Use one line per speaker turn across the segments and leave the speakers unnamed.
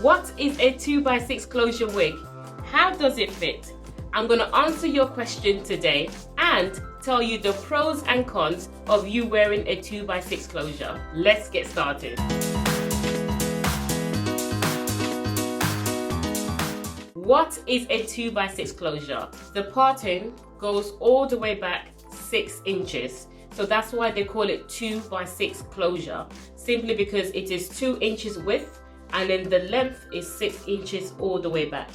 What is a 2x6 closure wig? How does it fit? I'm going to answer your question today and tell you the pros and cons of you wearing a 2x6 closure. Let's get started. What is a 2x6 closure? The parting goes all the way back 6 inches. So that's why they call it 2x6 closure, simply because it is 2 inches width and then the length is 6 inches all the way back.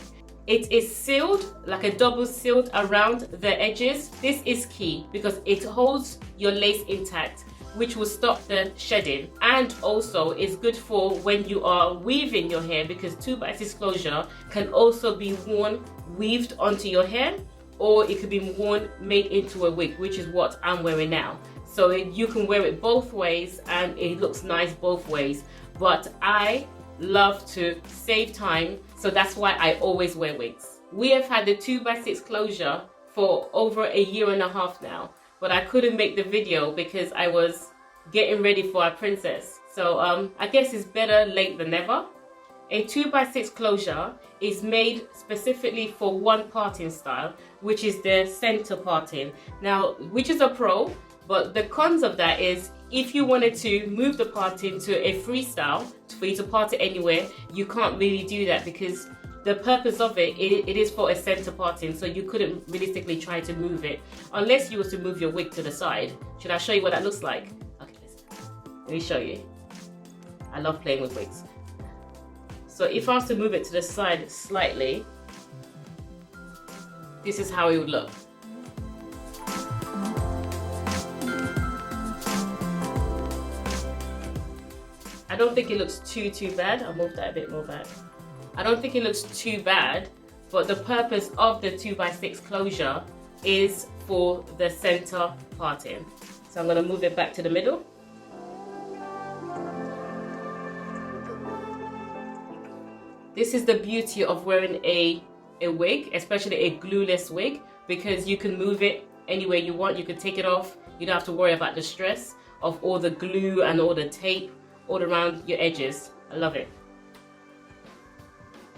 It is sealed, like a double sealed around the edges. This is key because it holds your lace intact, which will stop the shedding, and also is good for when you are weaving your hair, because 2x6 closure can also be worn weaved onto your hair, or it could be worn made into a wig, which is what I'm wearing now. So you can wear it both ways and it looks nice both ways, but I love to save time, so that's why I always wear wigs. We have had the 2x6 closure for over a year and a half now, but I couldn't make the video because I was getting ready for our princess. So I guess it's better late than never. A 2x6 closure is made specifically for one parting style, which is the center parting. Now, which is a pro, but the cons of that is if you wanted to move the parting to a freestyle for you to part it anywhere, you can't really do that because the purpose of it is for a center parting, so you couldn't realistically try to move it unless you were to move your wig to the side. Should I show you what that looks like? Okay, let me show you. I love playing with wigs. So if I was to move it to the side slightly, this is how it would look. I don't think it looks too bad. I'll move that a bit more back. I don't think it looks too bad, but the purpose of the 2x6 closure is for the center parting. So I'm going to move it back to the middle. This is the beauty of wearing a wig, especially a glueless wig, because you can move it anywhere you want. You can take it off. You don't have to worry about the stress of all the glue and all the tape all around your edges. I love it.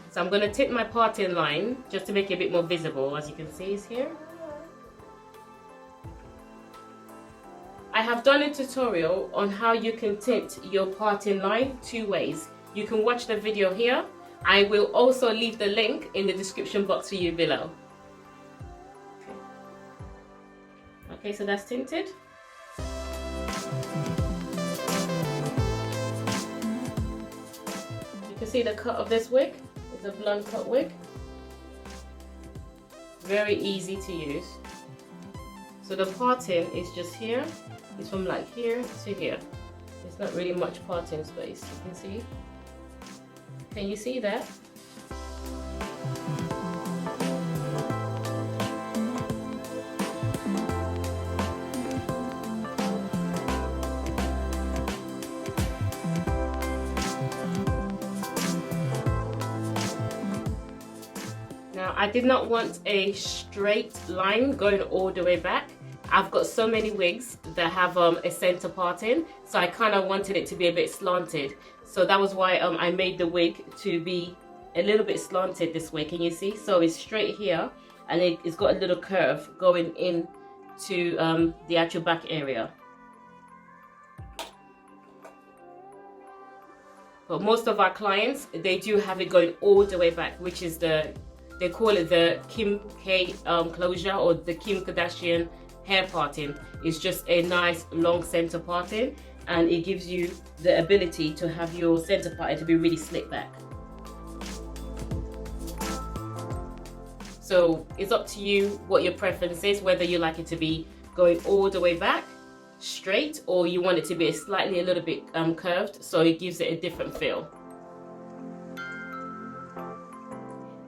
So I'm going to tip my parting line just to make it a bit more visible. As you can see, is here. I have done a tutorial on how you can tint your parting line 2 ways. You can watch the video here. I will also leave the link in the description box for you below. Okay, so that's tinted. You can see the cut of this wig. It's a blunt cut wig. Very easy to use. So the parting is just here. It's from like here to here. There's not really much parting space, you can see. Can you see that? Now, I did not want a straight line going all the way back. I've got so many wigs that have a center parting, so I kind of wanted it to be a bit slanted. So that was why I made the wig to be a little bit slanted this way. Can you see? So it's straight here and it's got a little curve going in to the actual back area. But most of our clients, they do have it going all the way back, which is they call it the Kim K closure, or the Kim Kardashian hair parting. It's just a nice long center parting, and it gives you the ability to have your center parting to be really slick back. So it's up to you what your preference is, whether you like it to be going all the way back straight, or you want it to be a little bit curved, so it gives it a different feel.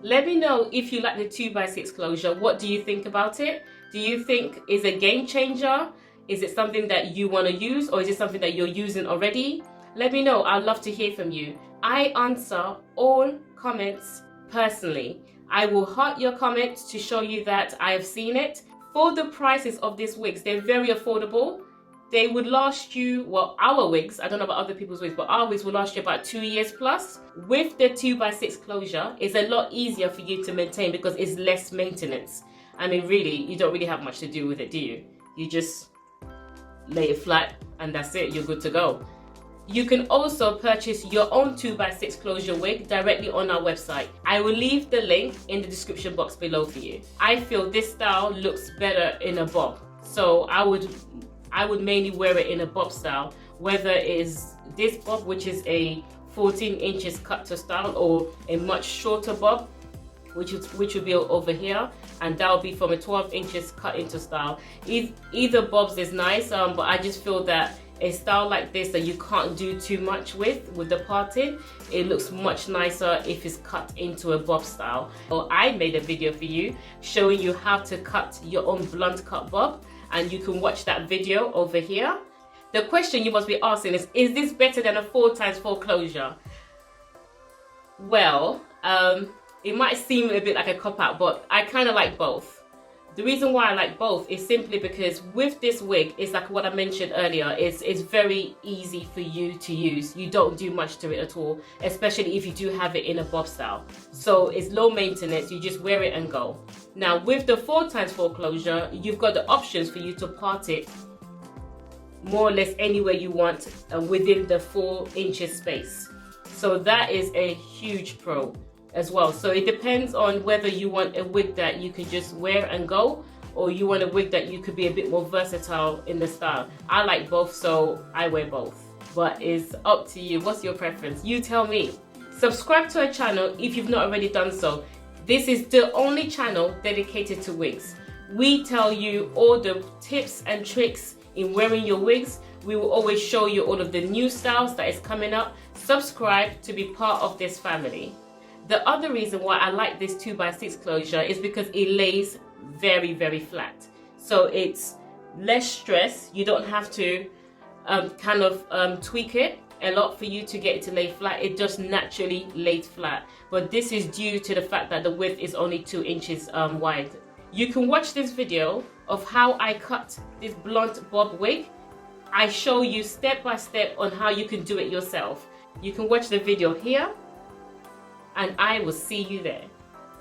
Let me know if you like the 2x6 closure. What do you think about it? Do you think it's a game changer? Is it something that you want to use, or is it something that you're using already? Let me know. I'd love to hear from you. I answer all comments personally. I will heart your comments to show you that I have seen it. For the prices of these wigs, they're very affordable. they would last you, well, our wigs, I don't know about other people's wigs, but our wigs will last you about 2 years plus. With the 2x6 closure, it's a lot easier for you to maintain because it's less maintenance. I mean, really, you don't really have much to do with it, do you? You just lay it flat and that's it, you're good to go. You can also purchase your own 2x6 closure wig directly on our website. I will leave the link in the description box below for you. I feel this style looks better in a bob, so I would mainly wear it in a bob style, whether it is this bob, which is a 14 inches cut to style, or a much shorter bob, which would be over here, and that will be from a 12 inches cut into style. Either bobs is nice, but I just feel that a style like this that you can't do too much with the parting, it looks much nicer if it's cut into a bob style. So I made a video for you showing you how to cut your own blunt cut bob, and you can watch that video over here. The question you must be asking is this better than a 4x4 closure? Well, it might seem a bit like a cop-out, but I kind of like both. The reason why I like both is simply because with this wig, it's like what I mentioned earlier, it's very easy for you to use. You don't do much to it at all, especially if you do have it in a bob style. So it's low maintenance, you just wear it and go. Now with the 4x4 closure, you've got the options for you to part it more or less anywhere you want within the 4 inches space. So that is a huge pro as well. So it depends on whether you want a wig that you can just wear and go, or you want a wig that you could be a bit more versatile in the style. I like both, so I wear both. But it's up to you. What's your preference? You tell me. Subscribe to our channel if you've not already done so. This is the only channel dedicated to wigs. We tell you all the tips and tricks in wearing your wigs. We will always show you all of the new styles that is coming up. Subscribe to be part of this family. The other reason why I like this 2x6 closure is because it lays very, very flat. So it's less stress. You don't have to tweak it a lot for you to get it to lay flat. It just naturally lays flat. But this is due to the fact that the width is only 2 inches wide. You can watch this video of how I cut this blunt bob wig. I show you step by step on how you can do it yourself. You can watch the video here, and I will see you there.